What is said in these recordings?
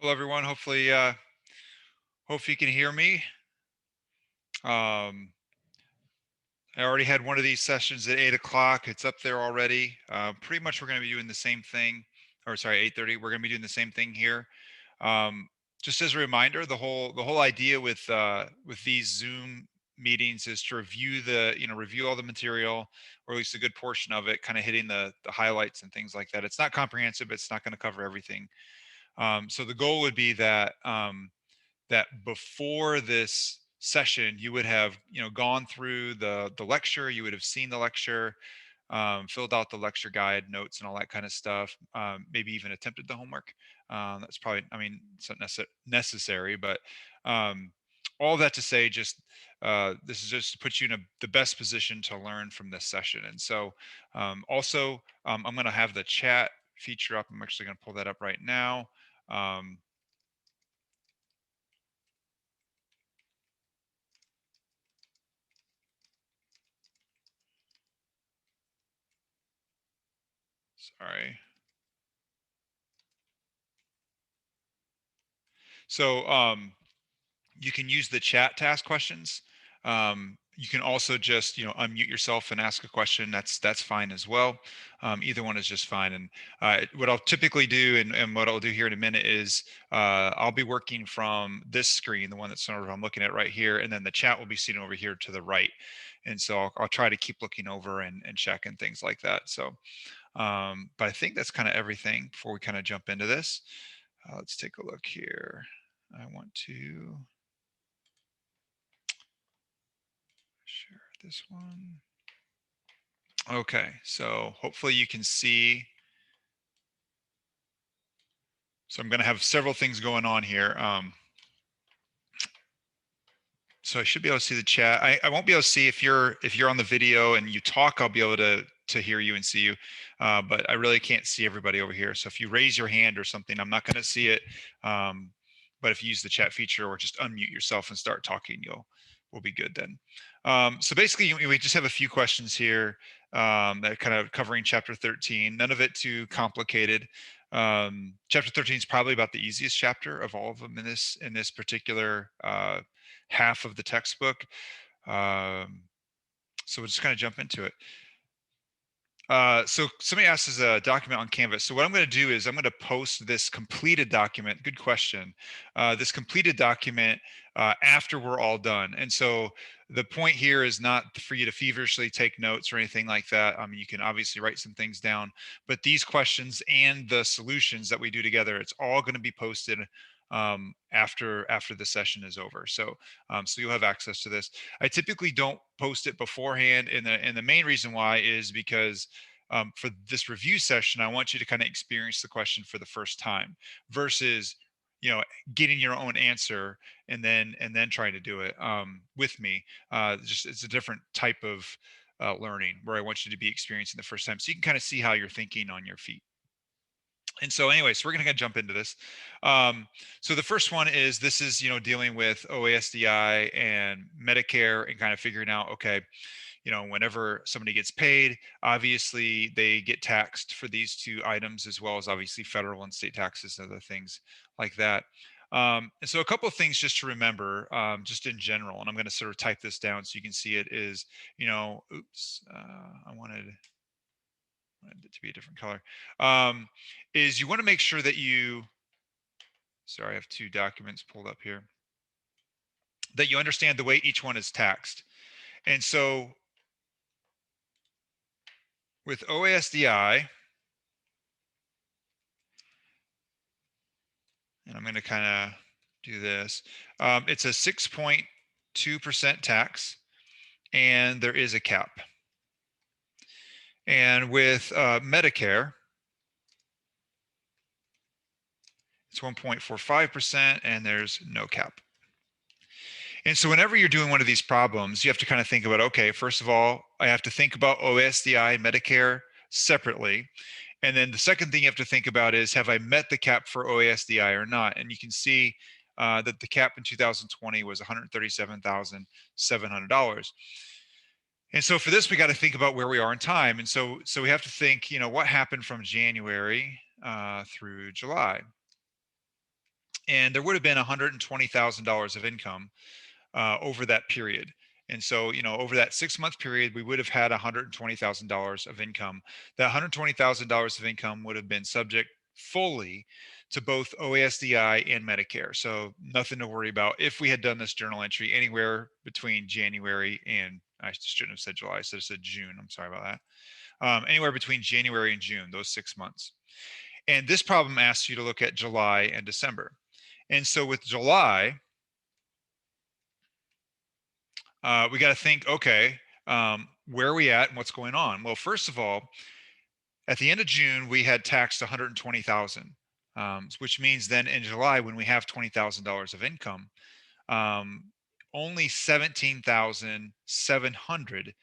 Hello, everyone. Hope you can hear me. Um, I already had one of these sessions at 8 o'clock. It's up there already. Pretty much, we're going to be doing the same thing. Or sorry, 8:30. We're going to be doing the same thing here. Um, just as a reminder, the whole idea with these Zoom meetings is to review all the material, or at least a good portion of it, kind of hitting the highlights and things like that. It's not comprehensive. It's not going to cover everything. So the goal would be that before this session you would have gone through the lecture, you would have seen the lecture, filled out the lecture guide notes and all that kind of stuff, maybe even attempted the homework. That's probably, I mean, it's not necessary, but um, all that to say, just this is just to put you in the best position to learn from this session. And so also, I'm going to have the chat feature up. I'm actually going to pull that up right now. um, Sorry. So you can use the chat to ask questions. You can also just unmute yourself and ask a question. That's fine as well. Either one is just fine. And what I'll typically do, and what I'll do here in a minute, is I'll be working from this screen, the one that's sort of I'm looking at right here, and then the chat will be sitting over here to the right. And so I'll try to keep looking over and check and things like that. So, but I think that's kind of everything before we kind of jump into this. Let's take a look here. I want to share this one. Okay, so hopefully you can see. So I'm going to have several things going on here. So I should be able to see the chat. I won't be able to see if you're on the video and you talk. I'll be able to hear you and see you, but I really can't see everybody over here. So if you raise your hand or something, I'm not going to see it. Um, but if you use the chat feature or just unmute yourself and start talking, we'll be good then. So basically, we just have a few questions here that kind of covering chapter 13. None of it too complicated. Chapter 13 is probably about the easiest chapter of all of them in this particular half of the textbook. So we'll just kind of jump into it. So somebody asked us a document on Canvas. So what I'm going to do is I'm going to post this completed document. Good question. This completed document after we're all done. And so the point here is not for you to feverishly take notes or anything like that. I mean, you can obviously write some things down, but these questions and the solutions that we do together, it's all going to be posted after the session is over. So so you'll have access to this. I typically don't post it beforehand, and the main reason why is because for this review session, I want you to kind of experience the question for the first time versus getting your own answer and then trying to do it with me. Just it's a different type of learning where I want you to be experiencing the first time, so you can kind of see how you're thinking on your feet. And so anyway, so we're going to jump into this. So the first one is this is dealing with OASDI and Medicare and kind of figuring out, okay, whenever somebody gets paid, obviously they get taxed for these two items, as well as obviously federal and state taxes and other things like that. And so a couple of things just to remember, just in general, and I'm going to sort of type this down so you can see it, is, oops, I wanted it to be a different color, is you want to make sure that sorry, I have two documents pulled up here, that you understand the way each one is taxed. And so with OASDI, and I'm going to kind of do this, it's a 6.2% tax, and there is a cap. And with Medicare, it's 1.45%, and there's no cap. And so whenever you're doing one of these problems, you have to kind of think about, okay, first of all, I have to think about OASDI and Medicare separately. And then the second thing you have to think about is, have I met the cap for OASDI or not? And you can see that the cap in 2020 was $137,700. And so for this, we got to think about where we are in time. And so we have to think, what happened from January through July. And there would have been $120,000 of income over that period. And so, over that 6-month period, we would have had $120,000 of income. That $120,000 of income would have been subject fully to both OASDI and Medicare. So nothing to worry about if we had done this journal entry anywhere between January and, I shouldn't have said July, I should have said June. I'm sorry about that. Anywhere between January and June, those 6 months. And this problem asks you to look at July and December. And so with July, we got to think, okay, where are we at and what's going on? Well, first of all, at the end of June, we had taxed 120,000, which means then in July, when we have $20,000 of income, only 17,700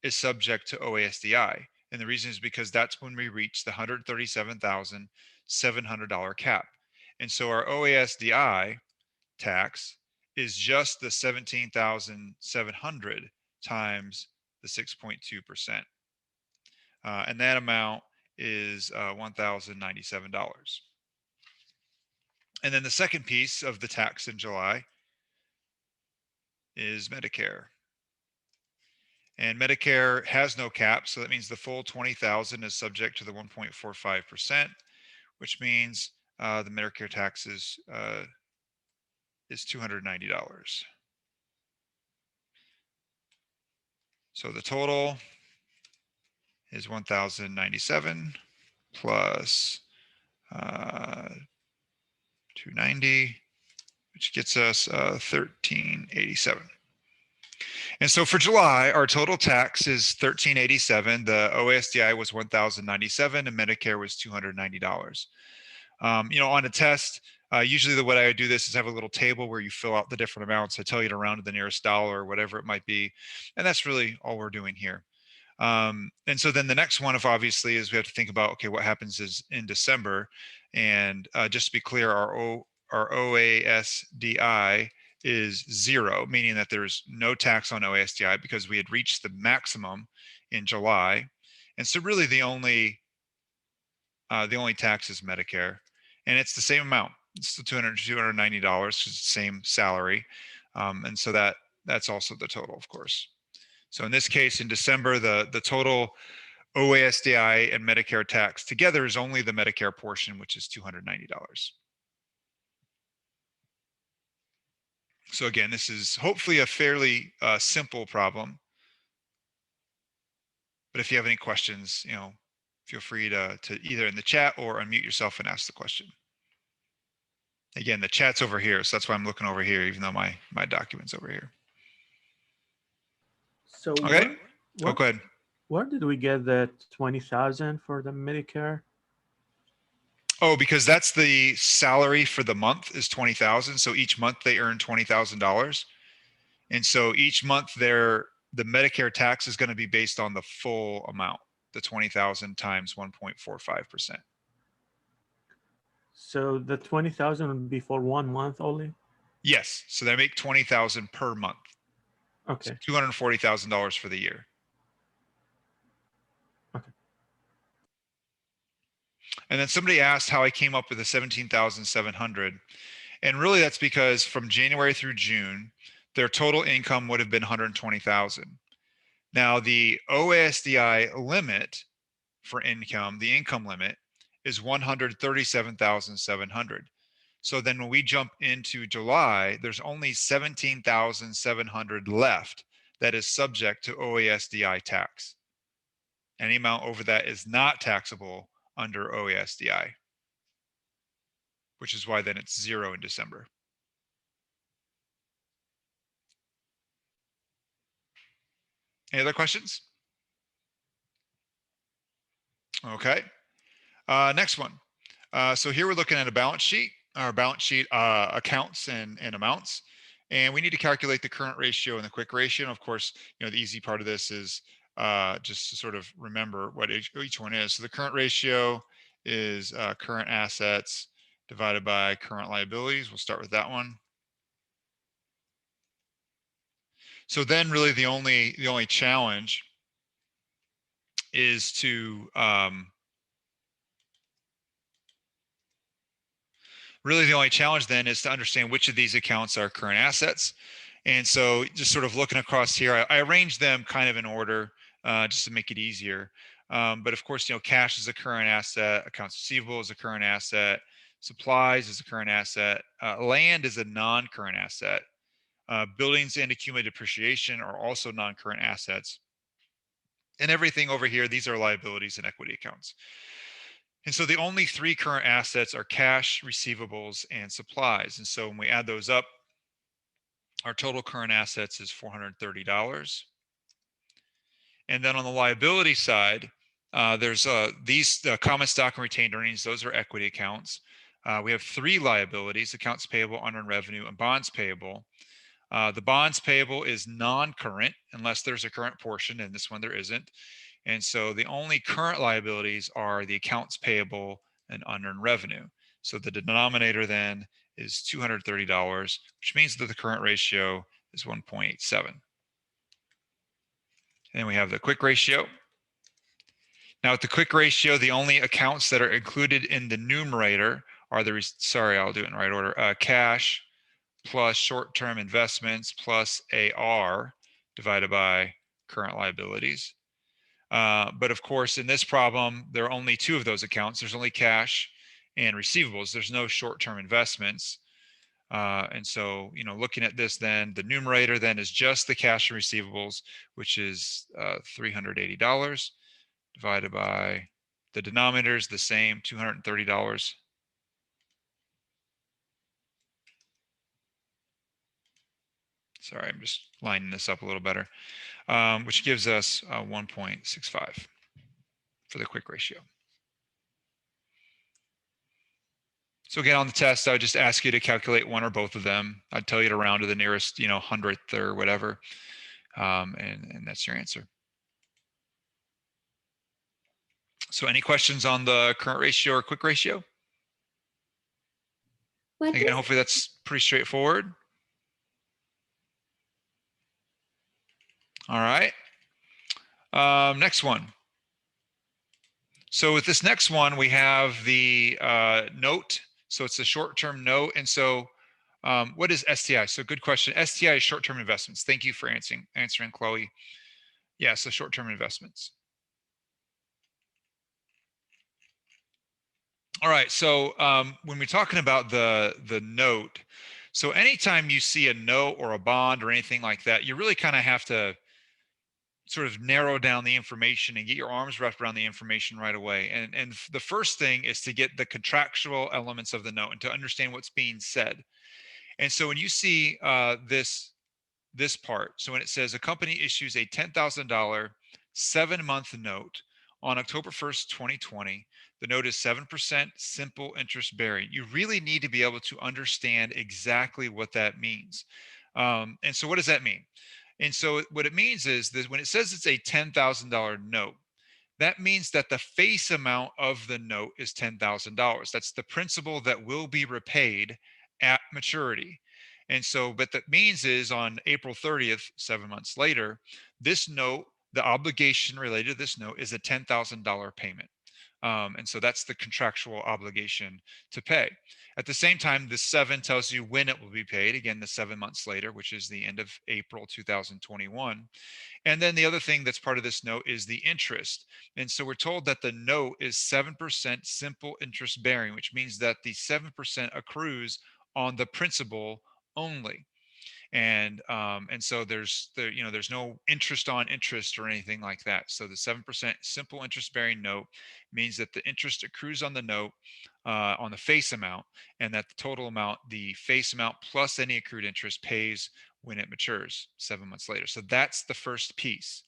is subject to OASDI. And the reason is because that's when we reach the $137,700 cap. And so our OASDI tax is just the 17,700 times the 6.2%. And that amount is $1,097. And then the second piece of the tax in July is Medicare. And Medicare has no cap, so that means the full 20,000 is subject to the 1.45%, which means the Medicare tax is $290. So the total is 1,097 plus 290, which gets us 1,387. And so for July, our total tax is 1,387. The OASDI was 1,097 and Medicare was $290. On a test, usually the way I would do this is have a little table where you fill out the different amounts. I tell you to round to the nearest dollar or whatever it might be. And that's really all we're doing here. And so then the next one, obviously, is we have to think about, okay, what happens is in December. And just to be clear, our OASDI is 0, meaning that there's no tax on OASDI because we had reached the maximum in July. And so really the only tax is Medicare, and it's the same amount. It's the $290, it's the same salary. And so that's also the total, of course. So in this case, in December, the total OASDI and Medicare tax together is only the Medicare portion, which is $290. So again, this is hopefully a fairly simple problem. But if you have any questions, feel free to either in the chat or unmute yourself and ask the question. Again, the chat's over here, so that's why I'm looking over here, even though my document's over here. So okay. Go ahead. Where did we get the 20,000 for the Medicare? Oh, because that's the salary for the month is 20,000. So each month they earn $20,000, and so each month the Medicare tax is going to be based on the full amount, the 20,000 times 1.45%. So the 20,000 would be for 1 month only? Yes. So they make 20,000 per month. Okay. So $240,000 for the year. Okay. And then somebody asked how I came up with the 17,700. And really that's because from January through June, their total income would have been 120,000. Now the OASDI limit for income, the income limit, is 137,700. So then when we jump into July, there's only 17,700 left that is subject to OASDI tax. Any amount over that is not taxable under OASDI, which is why then it's 0 in December. Any other questions? Okay. Next one. So here we're looking at a balance sheet, our balance sheet accounts and amounts. And we need to calculate the current ratio and the quick ratio. And of course, the easy part of this is just to sort of remember what each one is. So the current ratio is current assets divided by current liabilities. We'll start with that one. So then really the only challenge is to Really, the only challenge then is to understand which of these accounts are current assets. And so just sort of looking across here, I arranged them kind of in order just to make it easier. But of course, cash is a current asset, accounts receivable is a current asset, supplies is a current asset, land is a non-current asset, buildings and accumulated depreciation are also non-current assets. And everything over here, these are liabilities and equity accounts. And so the only three current assets are cash, receivables, and supplies. And so when we add those up, our total current assets is $430. And then on the liability side, there's these common stock and retained earnings. Those are equity accounts. We have three liabilities: accounts payable, unearned revenue, and bonds payable. The bonds payable is non-current unless there's a current portion, and this one there isn't. And so the only current liabilities are the accounts payable and unearned revenue. So the denominator then is $230, which means that the current ratio is 1.87. And then we have the quick ratio. Now with the quick ratio, the only accounts that are included in the numerator are sorry, I'll do it in the right order, cash plus short-term investments plus AR divided by current liabilities. But of course, in this problem, there are only two of those accounts. There's only cash and receivables. There's no short-term investments. And so, looking at this, then the numerator then is just the cash and receivables, which is $380 divided by the denominator is the same, $230. Sorry, I'm just lining this up a little better, which gives us 1.65 for the quick ratio. So again, on the test, I would just ask you to calculate one or both of them. I'd tell you to round to the nearest, hundredth or whatever, and that's your answer. So any questions on the current ratio or quick ratio? Again, hopefully that's pretty straightforward. All right. Next one. So with this next one, we have the note. So it's a short-term note. And so what is STI? So good question. STI is short-term investments. Thank you for answering, Chloe. Yeah, so short-term investments. All right, so when we're talking about the note, so anytime you see a note or a bond or anything like that, you really kind of have to sort of narrow down the information and get your arms wrapped around the information right away. And the first thing is to get the contractual elements of the note and to understand what's being said. And so when you see this part, so when it says a company issues a $10,000 7-month note on October 1st, 2020, the note is 7% simple interest bearing. You really need to be able to understand exactly what that means. And so what does that mean? And so what it means is that when it says it's a $10,000 note, that means that the face amount of the note is $10,000. That's the principal that will be repaid at maturity. And so, but that means is on April 30th, 7 months later, this note, the obligation related to this note is a $10,000 payment. And so that's the contractual obligation to pay. At the same time, the 7 tells you when it will be paid. Again, the 7 months later, which is the end of April 2021. And then the other thing that's part of this note is the interest. And so we're told that the note is 7% simple interest bearing, which means that the 7% accrues on the principal only. And so there's no interest on interest or anything like that. So the 7% simple interest bearing note means that the interest accrues on the note on the face amount, and that the total amount, the face amount plus any accrued interest, pays when it matures 7 months later. So that's the first piece.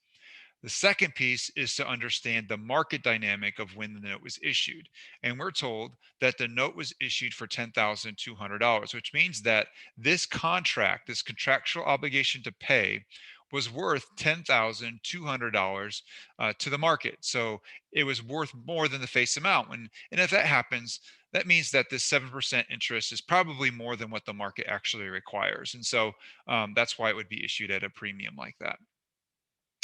The second piece is to understand the market dynamic of when the note was issued. And we're told that the note was issued for $10,200, which means that this contract, this contractual obligation to pay, was worth $10,200 to the market. So it was worth more than the face amount. And if that happens, that means that this 7% interest is probably more than what the market actually requires. And so that's why it would be issued at a premium like that.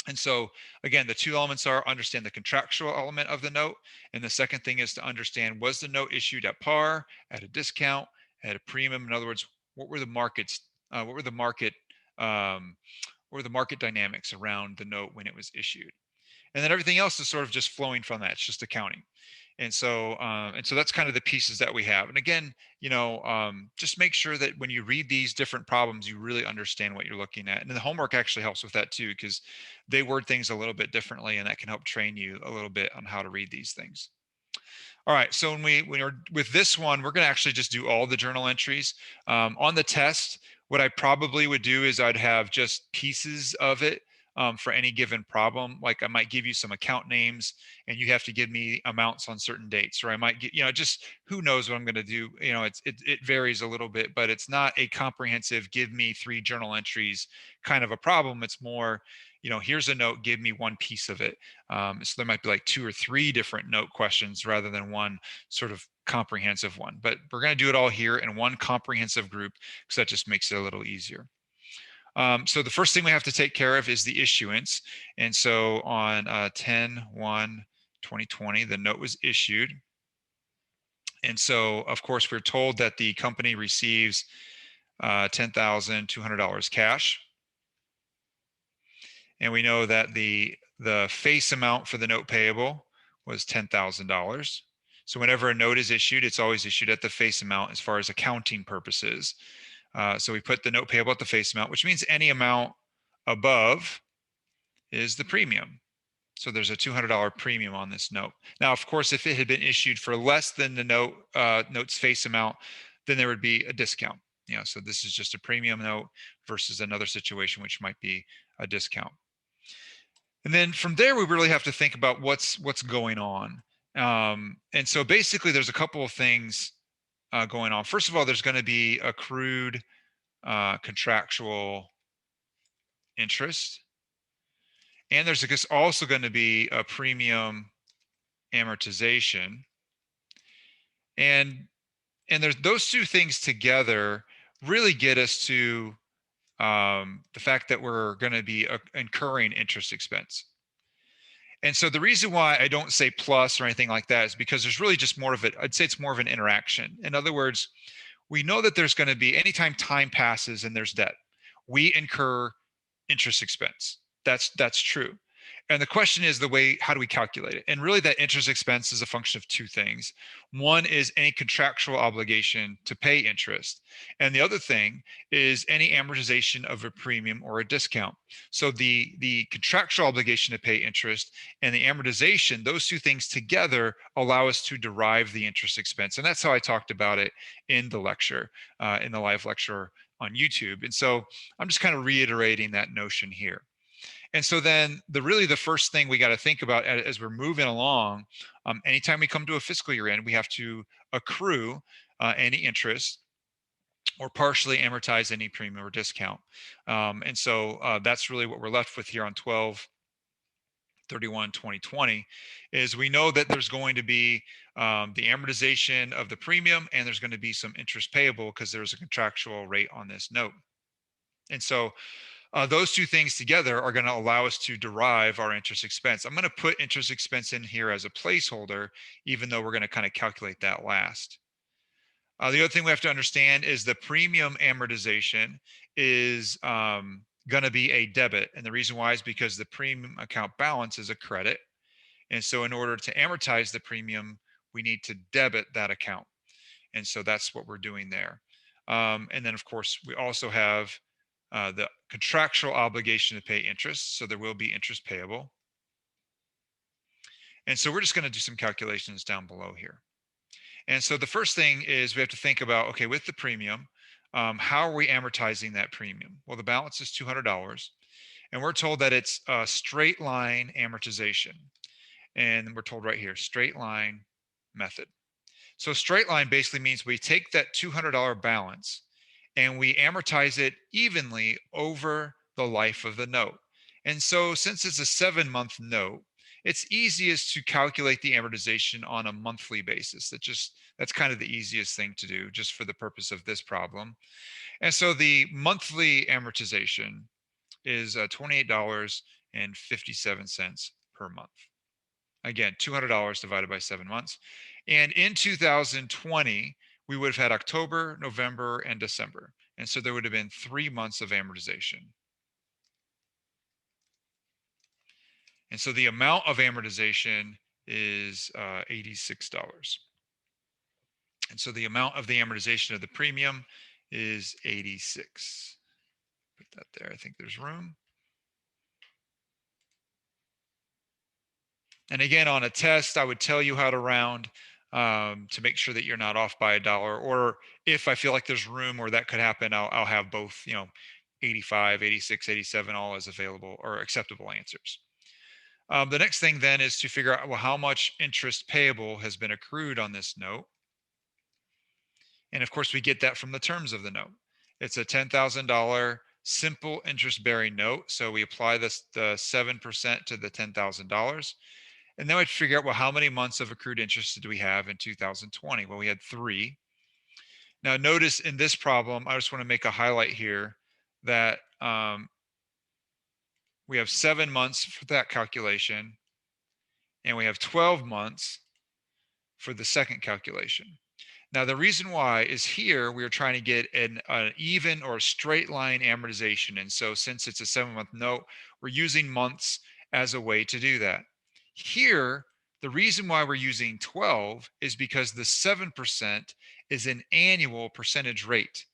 And so, again, the two elements are understand the contractual element of the note. And the second thing is to understand, was the note issued at par, at a discount, at a premium. In other words, what were the markets, what were the market, um, what were the market dynamics around the note when it was issued? And then everything else is sort of just flowing from that. It's just accounting. And so that's kind of the pieces that we have. And again, just make sure that when you read these different problems, you really understand what you're looking at. And the homework actually helps with that too, because they word things a little bit differently, and that can help train you a little bit on how to read these things. All right, so when we're with this one, we're going to actually just do all the journal entries. On the test, what I probably would do is I'd have just pieces of it for any given problem. Like I might give you some account names, and you have to give me amounts on certain dates, or I might get, just who knows what I'm going to do. It varies a little bit, but it's not a comprehensive give me 3 journal entries kind of a problem. It's more, here's a note, give me one piece of it. So there might be like 2 or 3 different note questions rather than one sort of comprehensive one. But we're going to do it all here in one comprehensive group because that just makes it a little easier. So the first thing we have to take care of is the issuance. And so on 10/1/2020, the note was issued. And so, of course, we're told that the company receives $10,200 cash. And we know that the face amount for the note payable was $10,000. So whenever a note is issued, it's always issued at the face amount as far as accounting purposes. So we put the note payable at the face amount, which means any amount above is the premium. So there's a $200 premium on this note. Now, of course, if it had been issued for less than the note's face amount, then there would be a discount. So this is just a premium note versus another situation, which might be a discount. And then from there, we really have to think about what's going on. And so basically, there's a couple of things going on. First of all, there's going to be accrued contractual interest, and there's also going to be a premium amortization, and there's those two things together really get us to the fact that we're going to be incurring interest expense. And so the reason why I don't say plus or anything like that is because there's really just more of it. I'd say it's more of an interaction. In other words, we know that there's going to be anytime time passes and there's debt, we incur interest expense. That's true. And the question is how do we calculate it? And really that interest expense is a function of two things. One is any contractual obligation to pay interest. And the other thing is any amortization of a premium or a discount. So the contractual obligation to pay interest and the amortization, those two things together allow us to derive the interest expense. And that's how I talked about it in the lecture, in the live lecture on YouTube. And so I'm just kind of reiterating that notion here. And so then the first thing we got to think about as we're moving along, anytime we come to a fiscal year end, we have to accrue any interest or partially amortize any premium or discount. And so that's really what we're left with here on 12/31/2020 is we know that there's going to be the amortization of the premium, and there's going to be some interest payable because there's a contractual rate on this note. And so those two things together are going to allow us to derive our interest expense. I'm going to put interest expense in here as a placeholder, even though we're going to kind of calculate that last. The other thing we have to understand is the premium amortization is going to be a debit. And the reason why is because the premium account balance is a credit. And so in order to amortize the premium, we need to debit that account. And so that's what we're doing there. And then, of course, we also have the contractual obligation to pay interest. So there will be interest payable. And so we're just going to do some calculations down below here. And so the first thing is we have to think about, okay, with the premium, how are we amortizing that premium? Well, the balance is $200. And we're told that it's a straight line amortization. And we're told right here, straight line method. So straight line basically means we take that $200 balance and we amortize it evenly over the life of the note. And so since it's a 7-month note, it's easiest to calculate the amortization on a monthly basis. That's kind of the easiest thing to do just for the purpose of this problem. And so the monthly amortization is $28.57 per month. Again, $200 divided by 7 months. And in 2020, we would have had October, November, and December. And so there would have been 3 months of amortization. And so the amount of amortization is $86. And so the amount of the amortization of the premium is 86. Put that there. I think there's room. And again, on a test, I would tell you how to round to make sure that you're not off by $1. Or if I feel like there's room where that could happen, I'll have both, 85, 86, 87, all as available or acceptable answers. The next thing then is to figure out, well, how much interest payable has been accrued on this note. And of course, we get that from the terms of the note. It's a $10,000 simple interest bearing note. So we apply the 7% to the $10,000. And then we'd figure out, well, how many months of accrued interest did we have in 2020? Well, we had 3. Now, notice in this problem, I just want to make a highlight here that we have 7 months for that calculation, and we have 12 months for the second calculation. Now, the reason why is here we are trying to get an even or straight line amortization. And so since it's a 7-month note, we're using months as a way to do that. Here, the reason why we're using 12 is because the 7% is an annual percentage rate.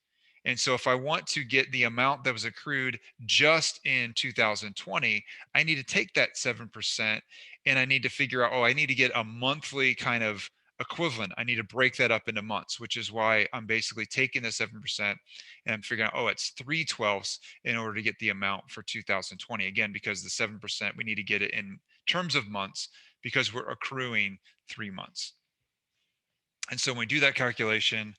And so if I want to get the amount that was accrued just in 2020, I need to take that 7% and I need to figure out, oh, I need to get a monthly kind of equivalent. I need to break that up into months, which is why I'm basically taking the 7% and I'm figuring out, oh, it's 3/12 in order to get the amount for 2020. Again, because the 7%, we need to get it in terms of months because we're accruing 3 months. And so when we do that calculation,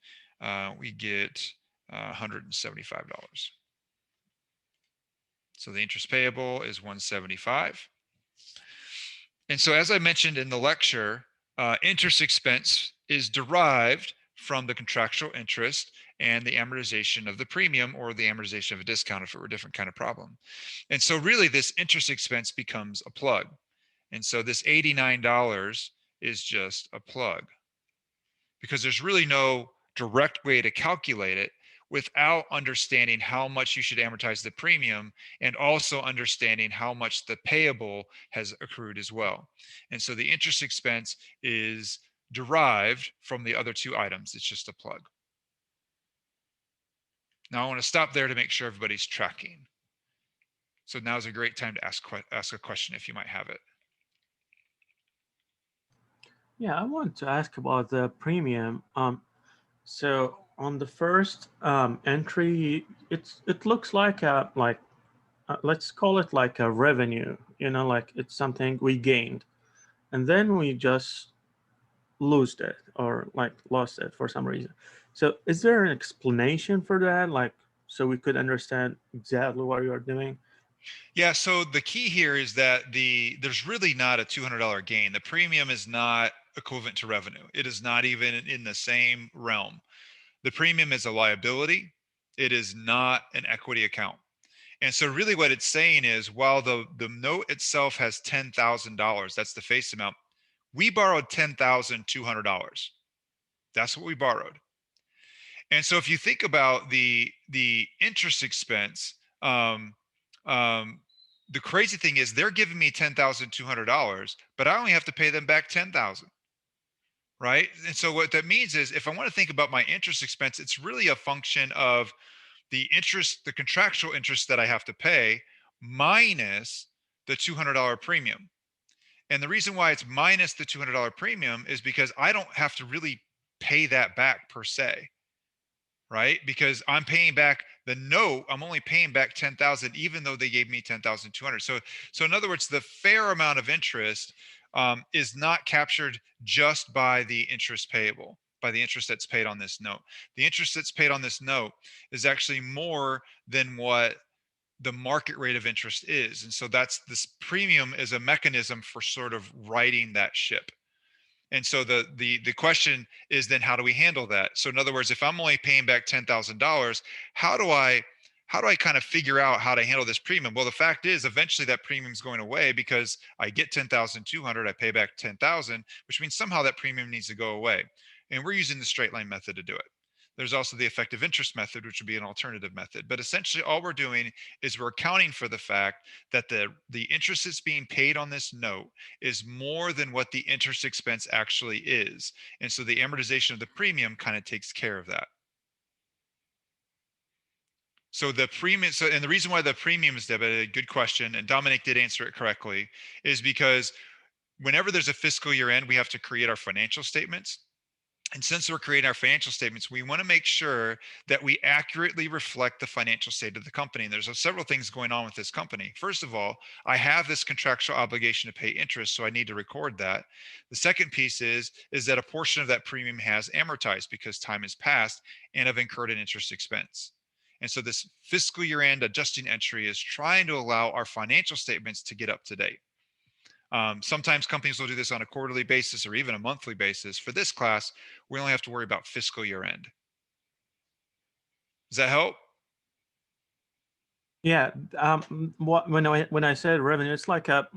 we get $175. So the interest payable is $175. And so as I mentioned in the lecture, interest expense is derived from the contractual interest and the amortization of the premium or the amortization of a discount if it were a different kind of problem. And so really this interest expense becomes a plug. And so this $89 is just a plug because there's really no direct way to calculate it without understanding how much you should amortize the premium and also understanding how much the payable has accrued as well. And so the interest expense is derived from the other 2 items. It's just a plug. Now I want to stop there to make sure everybody's tracking. So now is a great time to ask a question if you might have it. Yeah, I want to ask about the premium. So on the first entry, it looks like let's call it like a revenue. Like it's something we gained, and then we just lost it or like lost it for some reason. So is there an explanation for that? Like, so we could understand exactly what you are doing? Yeah, so the key here is that there's really not a $200 gain. The premium is not equivalent to revenue. It is not even in the same realm. The premium is a liability. It is not an equity account. And so really what it's saying is while the note itself has $10,000, that's the face amount, we borrowed $10,200. That's what we borrowed. And so if you think about the interest expense, the crazy thing is they're giving me $10,200, but I only have to pay them back 10,000, right? And so what that means is if I want to think about my interest expense, it's really a function of the interest, the contractual interest that I have to pay minus the $200 premium. And the reason why it's minus the $200 premium is because I don't have to really pay that back per se, right? Because I'm paying back the note, I'm only paying back 10,000 even though they gave me 10,200. So in other words, the fair amount of interest is not captured just by the interest payable, by the interest that's paid on this note. The interest that's paid on this note is actually more than what the market rate of interest is. And so that's this premium is a mechanism for sort of righting that ship. And so the question is then how do we handle that? So in other words, if I'm only paying back $10,000, how do I kind of figure out how to handle this premium? Well, the fact is eventually that premium is going away because I get 10,200, I pay back 10,000, which means somehow that premium needs to go away. And we're using the straight line method to do it. There's also the effective interest method, which would be an alternative method. But essentially, all we're doing is we're accounting for the fact that the interest that's being paid on this note is more than what the interest expense actually is. And so the amortization of the premium kind of takes care of that. So the premium, so and the reason why the premium is debited, good question, and Dominic did answer it correctly, is because whenever there's a fiscal year end, we have to create our financial statements. And since we're creating our financial statements, we want to make sure that we accurately reflect the financial state of the company. And there's several things going on with this company. First of all, I have this contractual obligation to pay interest, so I need to record that. The second piece is that a portion of that premium has amortized because time has passed and I've incurred an interest expense. And so this fiscal year end adjusting entry is trying to allow our financial statements to get up to date. Sometimes companies will do this on a quarterly basis or even a monthly basis. For this class, we only have to worry about fiscal year end. Does that help? Yeah, when I said revenue, it's like a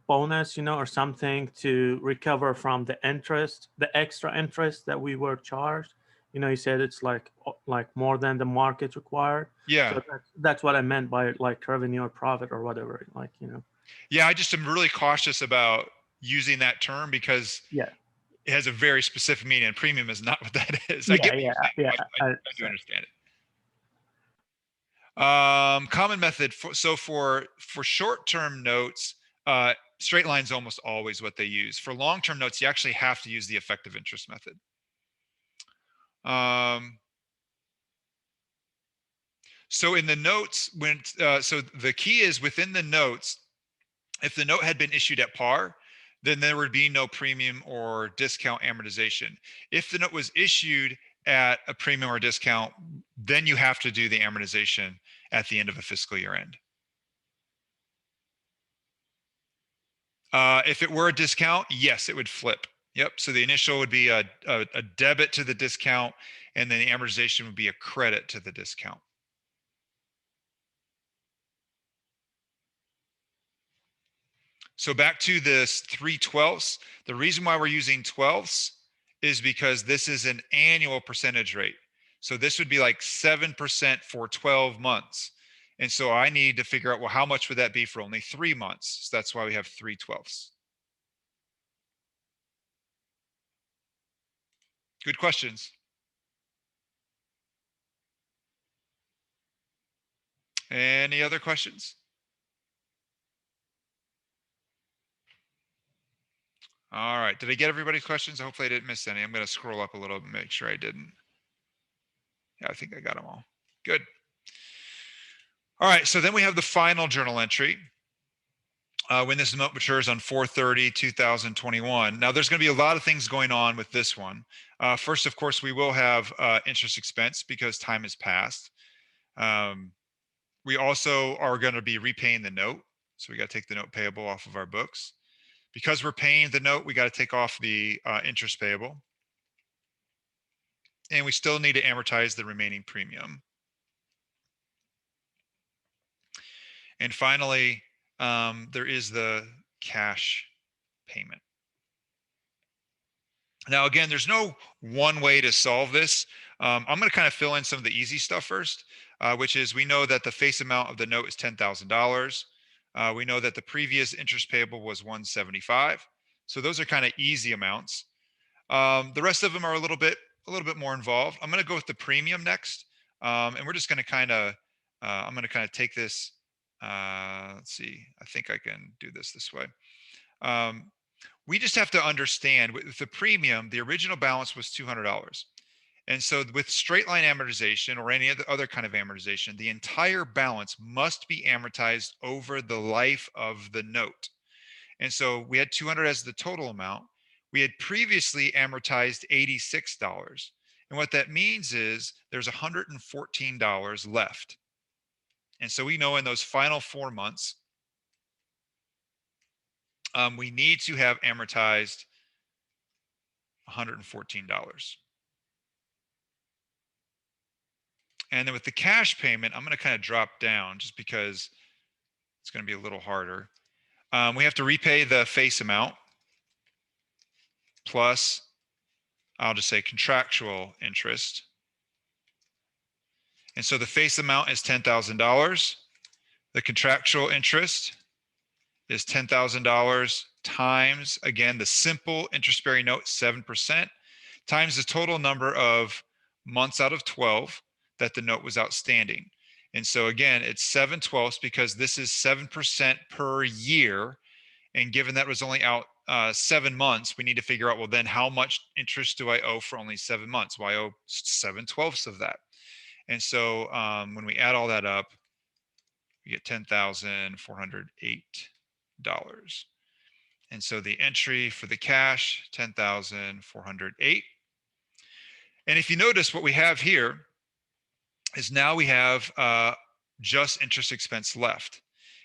bonus, or something to recover from the interest, the extra interest that we were charged. You said it's like more than the market required. Yeah. So that's what I meant by like revenue or profit or whatever. Yeah, I just am really cautious about using that term because Yeah, it has a very specific meaning, and premium is not what that is. I yeah, get what yeah, you're saying. yeah. I do understand it. Common method for short-term notes, straight line's almost always what they use. For long-term notes, you actually have to use the effective interest method. So in the notes, so the key is within the notes, if the note had been issued at par, then there would be no premium or discount amortization. If the note was issued at a premium or discount, then you have to do the amortization at the end of a fiscal year end. If it were a discount, yes, it would flip. Yep. So the initial would be a debit to the discount, and then the amortization would be a credit to the discount. So back to this 3/12. The reason why we're using 12ths is because this is an annual percentage rate. So this would be like 7% for 12 months. And so I need to figure out, well, how much would that be for only 3 months? So that's why we have 3/12. Good questions. Any other questions? All right. Did I get everybody's questions? Hopefully I didn't miss any. I'm going to scroll up a little and make sure I didn't. Yeah, I think I got them all. Good. All right. So then we have the final journal entry. When this note matures on 4/30/2021. Now, there's going to be a lot of things going on with this one. First, of course, we will have interest expense because time has passed. We also are going to be repaying the note. So we got to take the note payable off of our books. Because we're paying the note, we got to take off the interest payable. And we still need to amortize the remaining premium. And finally, there is the cash payment. Now, again, there's no one way to solve this. I'm going to kind of fill in some of the easy stuff first, which is we know that the face amount of the note is $10,000. We know that the previous interest payable was $175. So those are kind of easy amounts. The rest of them are a little bit more involved. I'm going to go with the premium next, and we're just going to kind of I'm going to kind of take this. Let's see. I think I can do this way. We just have to understand with the premium, the original balance was $200. And so with straight line amortization or any other kind of amortization, the entire balance must be amortized over the life of the note. And so we had 200 as the total amount. We had previously amortized $86. And what that means is there's $114 left. And so we know in those final 4 months, we need to have amortized $114. And then with the cash payment, I'm going to kind of drop down just because it's going to be a little harder. We have to repay the face amount plus I'll just say contractual interest. And so the face amount is $10,000. The contractual interest is $10,000 times, again, the simple interest-bearing note, 7%, times the total number of months out of 12 that the note was outstanding. And so again, it's 7/12 because this is 7% per year. And given that was only out 7 months, we need to figure out, well, then how much interest do I owe for only 7 months? Well, I owe 7/12 of that. And so when we add all that up, we get $10,408. And so the entry for the cash, 10,408. And if you notice, what we have here is now we have just interest expense left.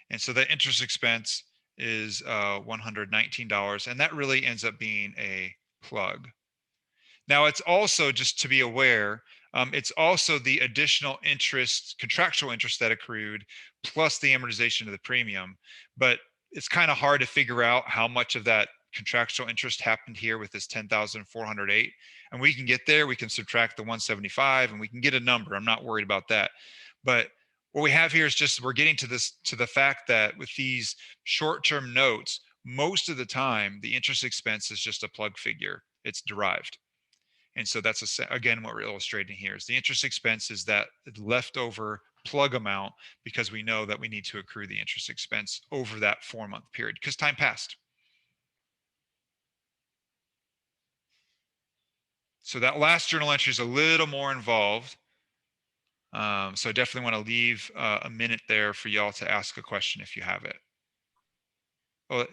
And so the interest expense is $119, and that really ends up being a plug. Now, it's also, just to be aware, it's also the additional interest, contractual interest that accrued, plus the amortization of the premium. But it's kind of hard to figure out how much of that contractual interest happened here with this 10,408. And we can get there. We can subtract the 175, and we can get a number. I'm not worried about that. But what we have here is just, we're getting to this, to the fact that with these short-term notes, most of the time, the interest expense is just a plug figure. It's derived. And so that's, again, what we're illustrating here is the interest expense is that leftover plug amount, because we know that we need to accrue the interest expense over that 4-month period because time passed. So that last journal entry is a little more involved. So I definitely want to leave a minute there for y'all to ask a question if you have it. Well,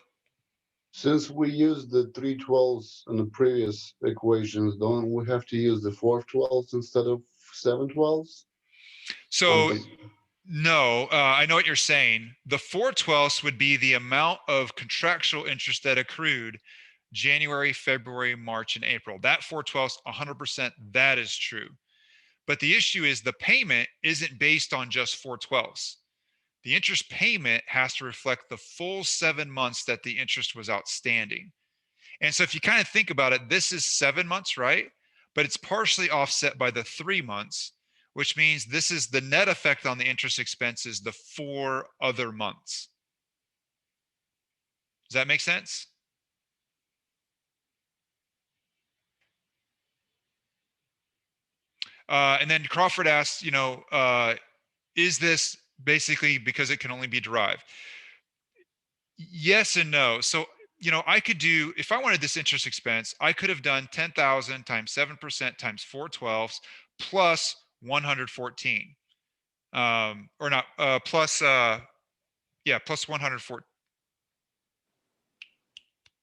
since we used the 3/12 in the previous equations, don't we have to use the 4/12 instead of 7/12? so no, I know what you're saying. The 4/12 would be the amount of contractual interest that accrued January, February, March, and April. That 4/12, 100%, that is true. But the issue is the payment isn't based on just 4/12. The interest payment has to reflect the full 7 months that the interest was outstanding. And so if you kind of think about it, this is 7 months, right? But it's partially offset by the 3 months, which means this is the net effect on the interest expenses, the 4 other months. Does that make sense? And then Crawford asks, is this basically because it can only be derived? Yes and no. So, I could do, if I wanted this interest expense, I could have done 10,000 times 7% times 4/12 plus 114. Or not, plus, plus 114.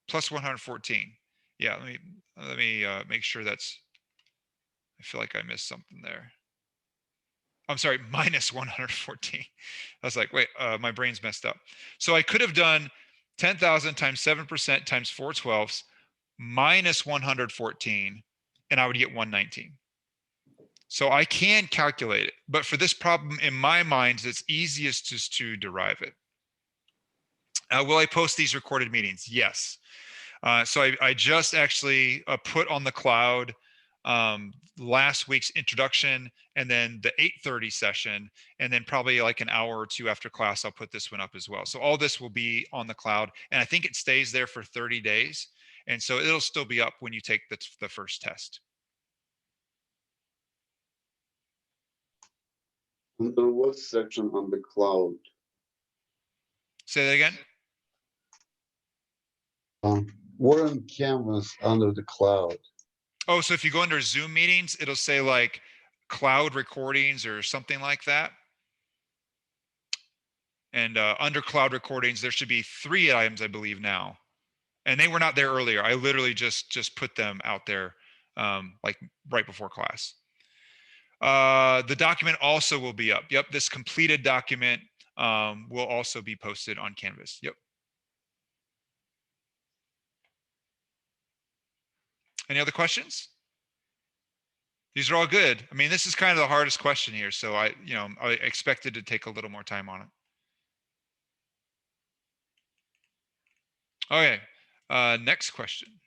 Plus 114. Yeah, let me make sure that's, I feel like I missed something there. I'm sorry, minus 114. I was like, wait, my brain's messed up. So I could have done 10,000 times 7% times 4/12 minus 114, and I would get 119. So I can calculate it, but for this problem, in my mind, it's easiest just to derive it. Will I post these recorded meetings? Yes. So I just actually put on the cloud last week's introduction, and then the 8:30 session, and then probably like an hour or two after class, I'll put this one up as well. So all this will be on the cloud, and I think it stays there for 30 days. And so it'll still be up when you take the first test. Under what section on the cloud? Say that again. We're in Canvas under the cloud. Oh, so if you go under Zoom meetings, it'll say like cloud recordings or something like that. And under cloud recordings, there should be 3 items, I believe, now. And they were not there earlier. I literally just put them out there like right before class. The document also will be up. Yep, this completed document will also be posted on Canvas. Yep. Any other questions? These are all good. I mean, this is kind of the hardest question here, so I expected to take a little more time on it. Okay, next question.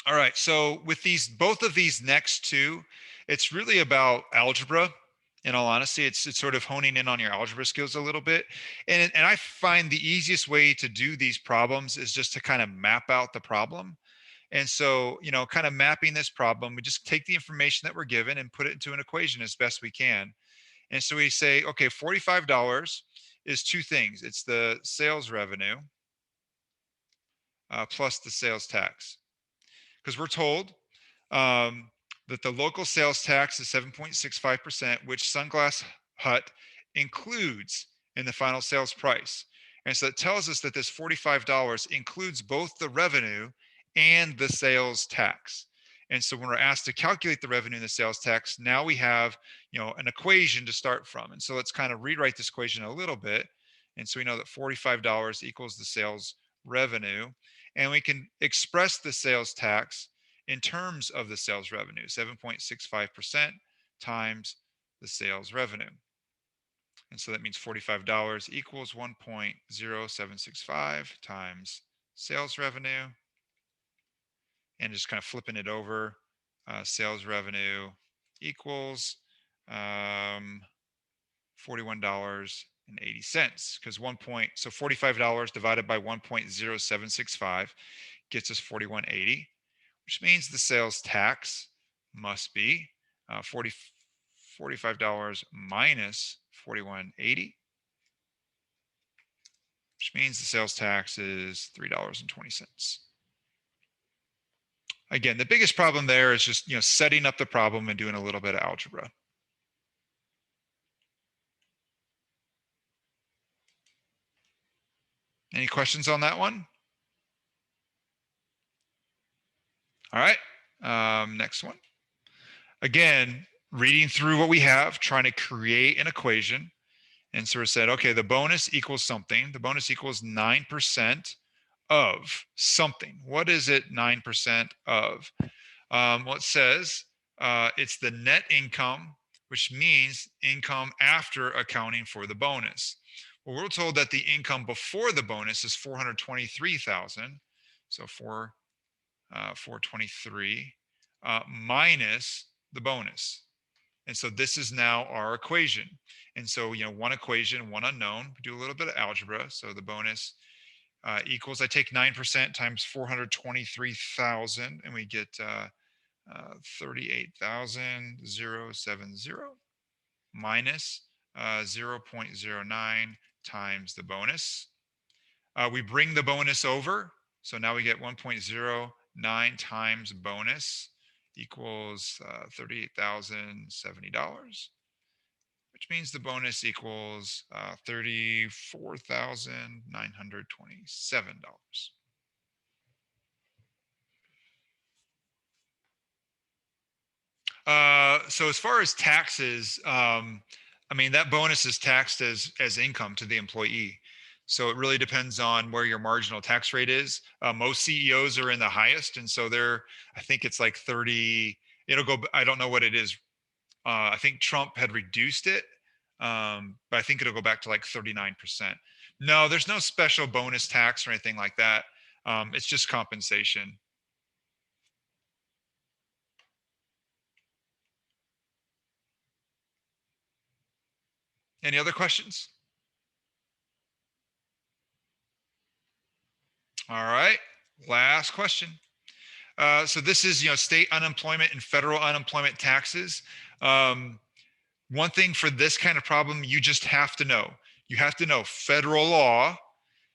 All right, so with both of these next two, it's really about algebra. In all honesty, it's sort of honing in on your algebra skills a little bit. And I find the easiest way to do these problems is just to kind of map out the problem. And so, kind of mapping this problem, we just take the information that we're given and put it into an equation as best we can. And so we say, okay, $45 is two things. It's the sales revenue plus the sales tax. Because we're told um, that the local sales tax is 7.65%, which Sunglass Hut includes in the final sales price. And so it tells us that this $45 includes both the revenue and the sales tax. And so when we're asked to calculate the revenue and the sales tax, now we have, an equation to start from. And so let's kind of rewrite this equation a little bit. And so we know that $45 equals the sales revenue. And we can express the sales tax in terms of the sales revenue, 7.65% times the sales revenue. And so that means $45 equals 1.0765 times sales revenue. And just kind of flipping it over, sales revenue equals $41.80, because so $45 divided by 1.0765 gets us 41.80, which means the sales tax must be $45 minus 41.80, which means the sales tax is $3.20. Again, the biggest problem there is just setting up the problem and doing a little bit of algebra. Any questions on that one? All right, next one. Again, reading through what we have, trying to create an equation. And so we said, okay, the bonus equals something. The bonus equals 9% of something. What is it 9% of? Well, it says it's the net income, which means income after accounting for the bonus. Well, we're told that the income before the bonus is 423,000. So 423 minus the bonus. And so this is now our equation. And so, one equation, one unknown. We do a little bit of algebra. So the bonus equals, I take 9% times 423,000, and we get 38,070 minus 0.09 times the bonus. We bring the bonus over. So now we get 1.09 times bonus equals $38,070, which means the bonus equals $34,927. So as far as taxes, that bonus is taxed as income to the employee. So it really depends on where your marginal tax rate is. Most CEOs are in the highest, and so I think it's like 30. I don't know what it is. I think Trump had reduced it, but I think it'll go back to like 39%. No, there's no special bonus tax or anything like that. It's just compensation. Any other questions? All right, last question. So this is, state unemployment and federal unemployment taxes. One thing for this kind of problem, you just have to know. You have to know federal law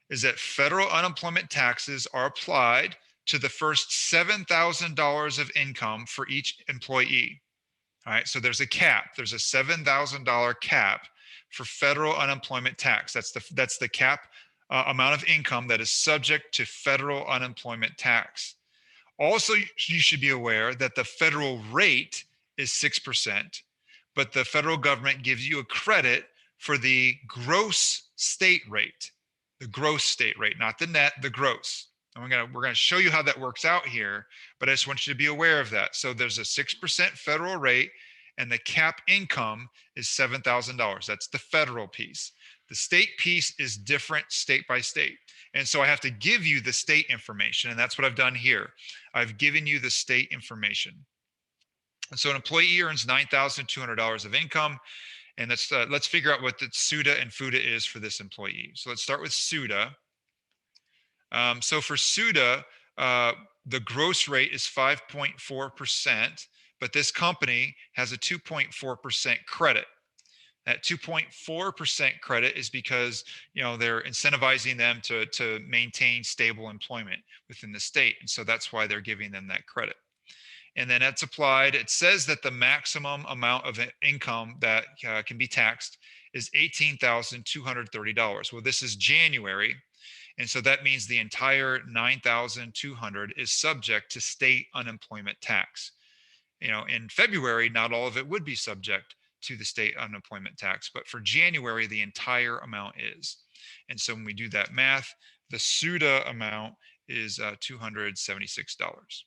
is that federal unemployment taxes are applied to the first $7,000 of income for each employee. All right, so there's a cap. There's a $7,000 cap for federal unemployment tax. That's the cap amount of income that is subject to federal unemployment tax. Also, you should be aware that the federal rate is 6%, but the federal government gives you a credit for the gross state rate, not the net, the gross. And we're gonna show you how that works out here, but I just want you to be aware of that. So there's a 6% federal rate, and the cap income is $7,000. That's the federal piece. The state piece is different state by state. And so I have to give you the state information, and that's what I've done here. I've given you the state information. And so an employee earns $9,200 of income, and let's figure out what the SUTA and FUTA is for this employee. So let's start with SUTA. So for SUTA, the gross rate is 5.4%, but this company has a 2.4% credit. That 2.4% credit is because they're incentivizing them to maintain stable employment within the state, and so that's why they're giving them that credit. And then that's applied. It says that the maximum amount of income that can be taxed is $18,230. Well, this is January, and so that means the entire $9,200 is subject to state unemployment tax. In February, not all of it would be subject to the state unemployment tax, but for January, the entire amount is. And so when we do that math, the SUTA amount is $276.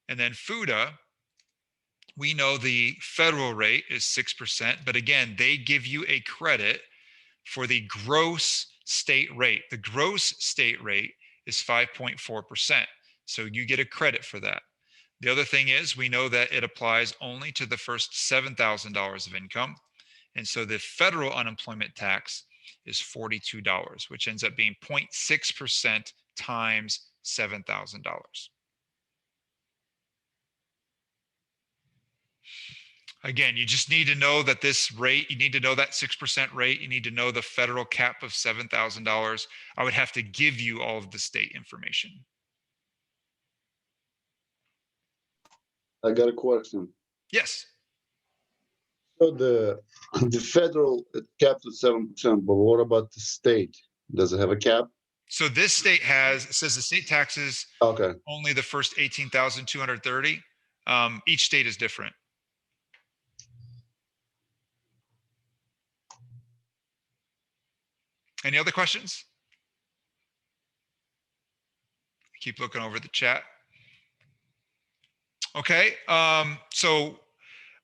And then FUTA, we know the federal rate is 6%, but again, they give you a credit for the gross state rate. The gross state rate is 5.4%. So you get a credit for that. The other thing is we know that it applies only to the first $7,000 of income. And so the federal unemployment tax is $42, which ends up being 0.6% times $7,000. Again, you just need to know that this rate, you need to know that 6% rate, you need to know the federal cap of $7,000. I would have to give you all of the state information. I got a question. Yes. So the federal capped at 7%, but what about the state? Does it have a cap? So this state says the state taxes Okay. only the first 18,230. Each state is different. Any other questions? Keep looking over the chat. Okay. So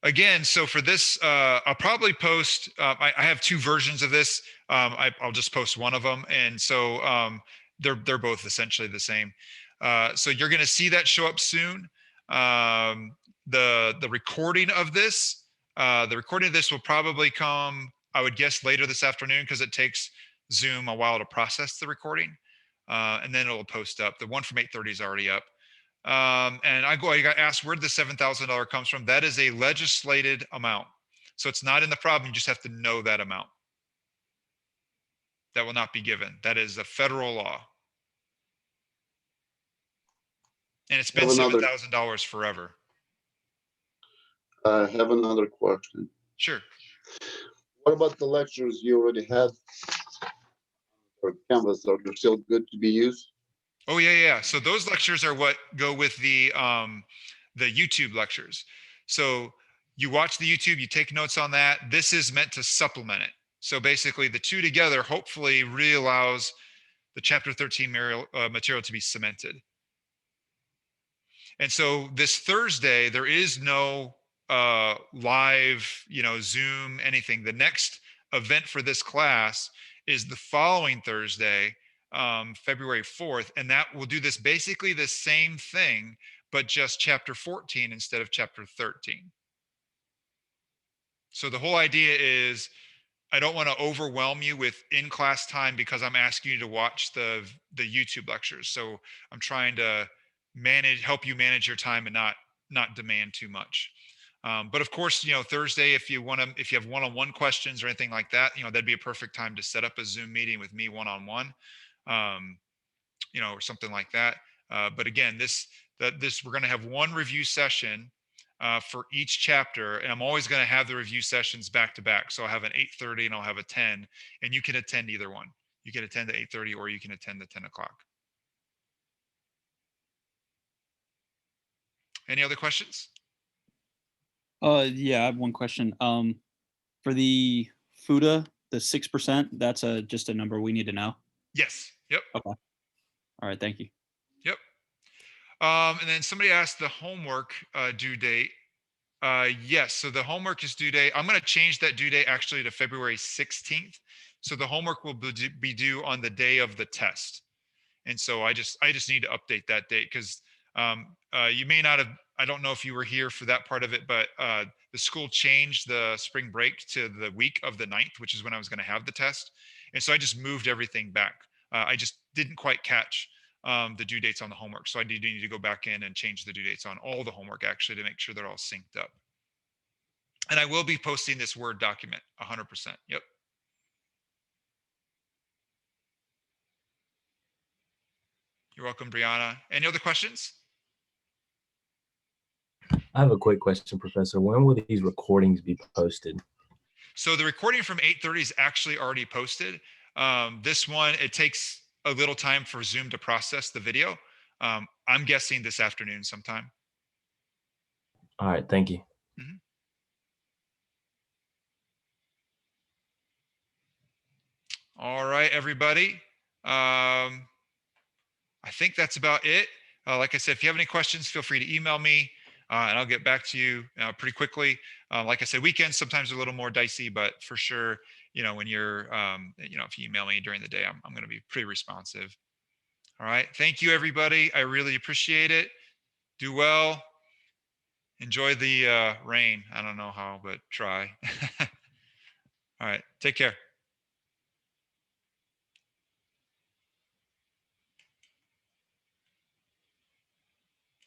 again, so for this, I'll probably post, I have two versions of this. I'll just post one of them. And so they're both essentially the same. So you're going to see that show up soon. The recording of this, will probably come, I would guess, later this afternoon, because it takes Zoom a while to process the recording. And then it'll post up. The one from 8:30 is already up. And I got asked where the $7,000 comes from. That is a legislated amount. So it's not in the problem. You just have to know that amount. That will not be given. That is a federal law. And it's been $7,000 forever. I have another question. Sure. What about the lectures you already had for Canvas? Are they still good to be used? Oh yeah. So those lectures are what go with the YouTube lectures. So you watch the YouTube, you take notes on that. This is meant to supplement it. So basically the two together hopefully really allows the chapter 13 material to be cemented. And so this Thursday, there is no live, Zoom, anything. The next event for this class is the following Thursday, February 4th, and that will do this basically the same thing, but just chapter 14 instead of chapter 13. So the whole idea is I don't want to overwhelm you with in-class time because I'm asking you to watch the YouTube lectures. So I'm trying to help you manage your time and not demand too much. But of course, Thursday, if you have one-on-one questions or anything like that, that'd be a perfect time to set up a Zoom meeting with me one-on-one, or something like that. But again, we're going to have one review session for each chapter, and I'm always going to have the review sessions back to back. So I'll have an 8:30 and I'll have a 10, and you can attend either one. You can attend the 8:30 or you can attend the 10 o'clock. Any other questions? Yeah, I have one question. For the FUTA, the 6%, that's just a number we need to know. Yes. Yep. Okay. All right. Thank you. Yep. And then somebody asked the homework due date. Yes. So the homework is due date. I'm going to change that due date actually to February 16th. So the homework will be due on the day of the test. And so I just need to update that date because you may not have, I don't know if you were here for that part of it, but the school changed the spring break to the week of the 9th, which is when I was going to have the test. And so I just moved everything back. I just didn't quite catch the due dates on the homework. So I need to go back in and change the due dates on all the homework actually to make sure they're all synced up. And I will be posting this Word document 100%. Yep. You're welcome, Brianna. Any other questions? I have a quick question, Professor. When will these recordings be posted? So the recording from 8:30 is actually already posted. This one, it takes a little time for Zoom to process the video. I'm guessing this afternoon sometime. All right, thank you. Mhm. All right, everybody. I think that's about it. Like I said, if you have any questions, feel free to email me and I'll get back to you pretty quickly. Like I said, weekends sometimes are a little more dicey, but for sure, when you're, if you email me during the day, I'm going to be pretty responsive. All right. Thank you, everybody. I really appreciate it. Do well. Enjoy the rain. I don't know how, but try. All right. Take care.